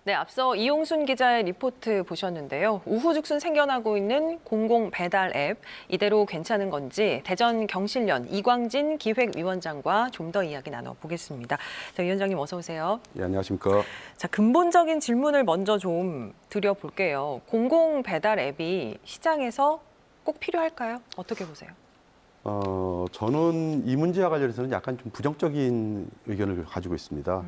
네, 앞서 이용순 기자의 리포트 보셨는데요. 우후죽순 생겨나고 있는 공공 배달 앱, 이대로 괜찮은 건지 대전 경실련 이광진 기획위원장과 좀 더 이야기 나눠보겠습니다. 자, 위원장님 어서 오세요. 네, 안녕하십니까. 자, 근본적인 질문을 먼저 좀 드려볼게요. 공공 배달 앱이 시장에서 꼭 필요할까요? 어떻게 보세요? 저는 이 문제와 관련해서는 약간 좀 부정적인 의견을 가지고 있습니다.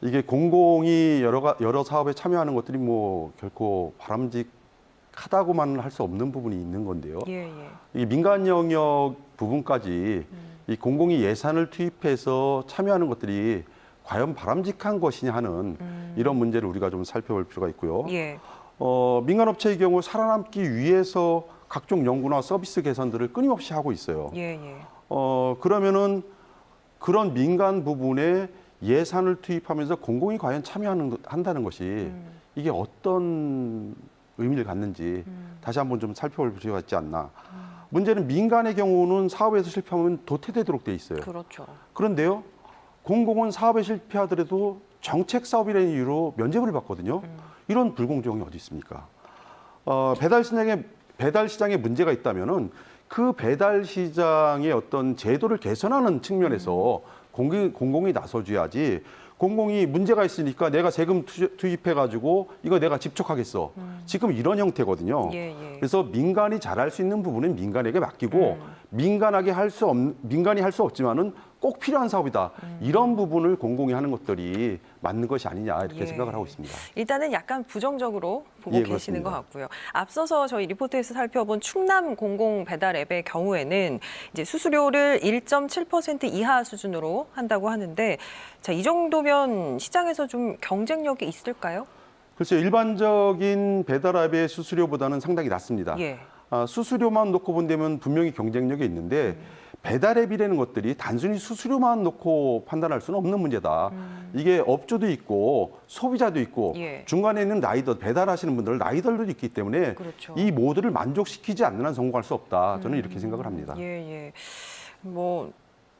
이게 공공이 여러 사업에 참여하는 것들이 뭐 결코 바람직하다고만 할 수 없는 부분이 있는 건데요. 예. 이 민간 영역 부분까지 이 공공이 예산을 투입해서 참여하는 것들이 과연 바람직한 것이냐 하는 이런 문제를 우리가 좀 살펴볼 필요가 있고요. 예. 민간업체의 경우 살아남기 위해서 각종 연구나 서비스 개선들을 끊임없이 하고 있어요. 예. 그러면은 그런 민간 부분에 예산을 투입하면서 공공이 과연 참여한다는 것이 이게 어떤 의미를 갖는지 다시 한번 좀 살펴볼 필요가 있지 않나. 문제는 민간의 경우는 사업에서 실패하면 도태되도록 돼 있어요. 그렇죠. 그런데요, 공공은 사업에 실패하더라도 정책 사업이라는 이유로 면제부를 받거든요. 이런 불공정이 어디 있습니까? 배달 시장에 문제가 있다면은 그 배달 시장의 어떤 제도를 개선하는 측면에서 공공이 나서줘야지. 공공이 문제가 있으니까 내가 세금 투입해가지고 이거 내가 집촉하겠어. 지금 이런 형태거든요. 예. 그래서 민간이 잘할 수 있는 부분은 민간에게 맡기고 민간이 할 수 없지만은 꼭 필요한 사업이다. 이런 부분을 공공이 하는 것들이 맞는 것이 아니냐 이렇게 생각을 하고 있습니다. 일단은 약간 부정적으로 보고 계시는 그렇습니다. 것 같고요. 앞서서 저희 리포트에서 살펴본 충남 공공 배달 앱의 경우에는 이제 수수료를 1.7% 이하 수준으로 한다고 하는데, 자, 이 정도면 시장에서 좀 경쟁력이 있을까요? 글쎄요, 일반적인 배달 앱의 수수료보다는 상당히 낮습니다. 예. 수수료만 놓고 본다면 분명히 경쟁력이 있는데 배달 앱이라는 것들이 단순히 수수료만 놓고 판단할 수는 없는 문제다. 이게 업주도 있고 소비자도 있고 예. 중간에 있는 라이더, 배달하시는 분들 라이더들도 있기 때문에 그렇죠. 이 모두를 만족시키지 않는 한 성공할 수 없다. 저는 이렇게 생각을 합니다. 예. 뭐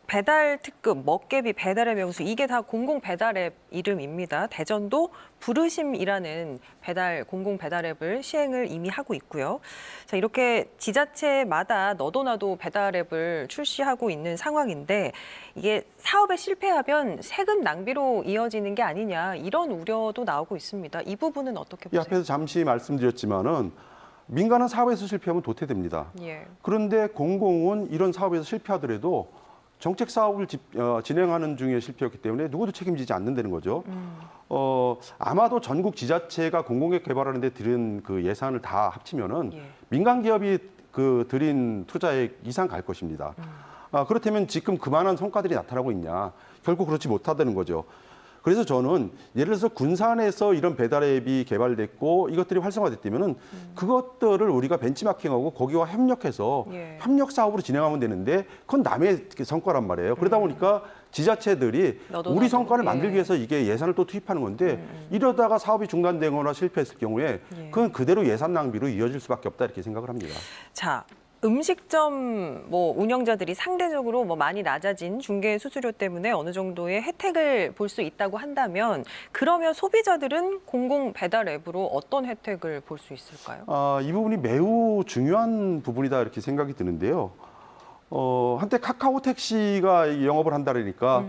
배달 특급, 먹개비, 배달의 명수, 이게 다 공공 배달 앱 이름입니다. 대전도 부르심이라는 공공 배달 앱을 시행을 이미 하고 있고요. 자, 이렇게 지자체마다 너도 나도 배달 앱을 출시하고 있는 상황인데, 이게 사업에 실패하면 세금 낭비로 이어지는 게 아니냐, 이런 우려도 나오고 있습니다. 이 부분은 어떻게 이 보세요? 앞에서 잠시 말씀드렸지만은 민간은 사업에서 실패하면 도태됩니다. 예. 그런데 공공은 이런 사업에서 실패하더라도 정책 사업을 진행하는 중에 실패했기 때문에 누구도 책임지지 않는다는 거죠. 아마도 전국 지자체가 공공앱 개발하는 데 들인 그 예산을 다 합치면은 민간 기업이 그 들인 투자액 이상 갈 것입니다. 그렇다면 지금 그만한 성과들이 나타나고 있냐? 결국 그렇지 못하다는 거죠. 그래서 저는 예를 들어서 군산에서 이런 배달 앱이 개발됐고 이것들이 활성화됐다면은 그것들을 우리가 벤치마킹하고 거기와 협력해서 협력 사업으로 진행하면 되는데 그건 남의 성과란 말이에요. 그러다 보니까 지자체들이 우리 성과를 만들기 위해서 이게 예산을 또 투입하는 건데 이러다가 사업이 중단되거나 실패했을 경우에 그건 그대로 예산 낭비로 이어질 수밖에 없다 이렇게 생각을 합니다. 자, 음식점 운영자들이 상대적으로 많이 낮아진 중개 수수료 때문에 어느 정도의 혜택을 볼 수 있다고 한다면, 그러면 소비자들은 공공 배달 앱으로 어떤 혜택을 볼 수 있을까요? 이 부분이 매우 중요한 부분이다 이렇게 생각이 드는데요. 한때 카카오 택시가 영업을 한다니까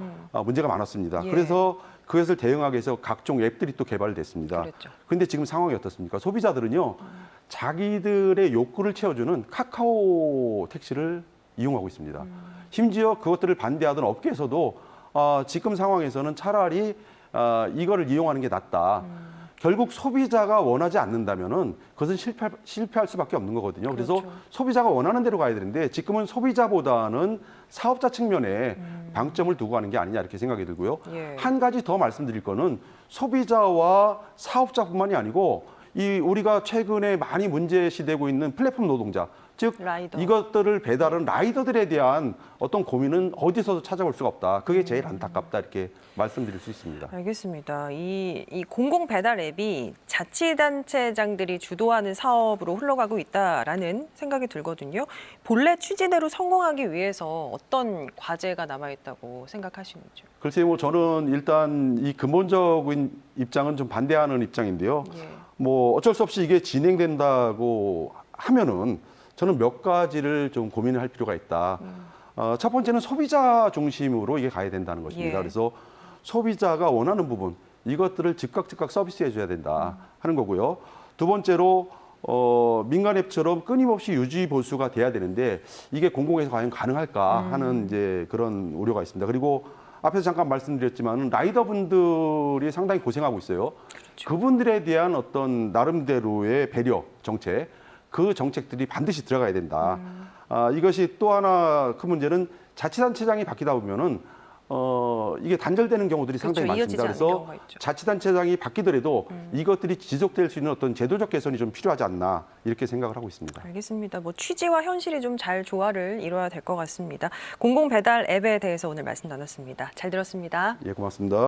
문제가 많았습니다. 그래서 그것을 대응하기 위해서 각종 앱들이 또 개발됐습니다. 그런데 지금 상황이 어떻습니까? 소비자들은요, 자기들의 욕구를 채워주는 카카오 택시를 이용하고 있습니다. 심지어 그것들을 반대하던 업계에서도 지금 상황에서는 차라리 이거를 이용하는 게 낫다. 결국 소비자가 원하지 않는다면은 그것은 실패할 수밖에 없는 거거든요. 그래서 소비자가 원하는 대로 가야 되는데 지금은 소비자보다는 사업자 측면에 방점을 두고 가는 게 아니냐 이렇게 생각이 들고요. 한 가지 더 말씀드릴 거는 소비자와 사업자뿐만이 아니고 우리가 최근에 많이 문제시되고 있는 플랫폼 노동자, 즉 라이더. 이것들을 배달하는 라이더들에 대한 어떤 고민은 어디서도 찾아볼 수가 없다. 그게 제일 안타깝다 이렇게 말씀드릴 수 있습니다. 알겠습니다. 이 공공 배달 앱이 자치단체장들이 주도하는 사업으로 흘러가고 있다라는 생각이 들거든요. 본래 취지대로 성공하기 위해서 어떤 과제가 남아 있다고 생각하시는지요? 글쎄요, 뭐 저는 일단 이 근본적인 입장은 좀 반대하는 입장인데요. 예. 뭐 어쩔 수 없이 이게 진행된다고 하면은 저는 몇 가지를 좀 고민을 할 필요가 있다. 첫 번째는 소비자 중심으로 이게 가야 된다는 것입니다. 예. 그래서 소비자가 원하는 부분 이것들을 즉각 서비스해 줘야 된다 하는 거고요. 두 번째로 민간 앱처럼 끊임없이 유지 보수가 돼야 되는데 이게 공공에서 과연 가능할까 하는 이제 그런 우려가 있습니다. 그리고 앞에서 잠깐 말씀드렸지만 라이더분들이 상당히 고생하고 있어요. 그렇죠. 그분들에 대한 어떤 나름대로의 배려 정책, 그 정책들이 반드시 들어가야 된다. 이것이 또 하나 큰 문제는 자치단체장이 바뀌다 보면은 이게 단절되는 경우들이 상당히 그렇죠. 이어지지 많습니다. 않는 그래서 경우가 있죠. 자치단체장이 바뀌더라도 이것들이 지속될 수 있는 어떤 제도적 개선이 좀 필요하지 않나 이렇게 생각을 하고 있습니다. 알겠습니다. 뭐 취지와 현실이 좀 잘 조화를 이뤄야 될 것 같습니다. 공공 배달 앱에 대해서 오늘 말씀 나눴습니다. 잘 들었습니다. 예, 고맙습니다.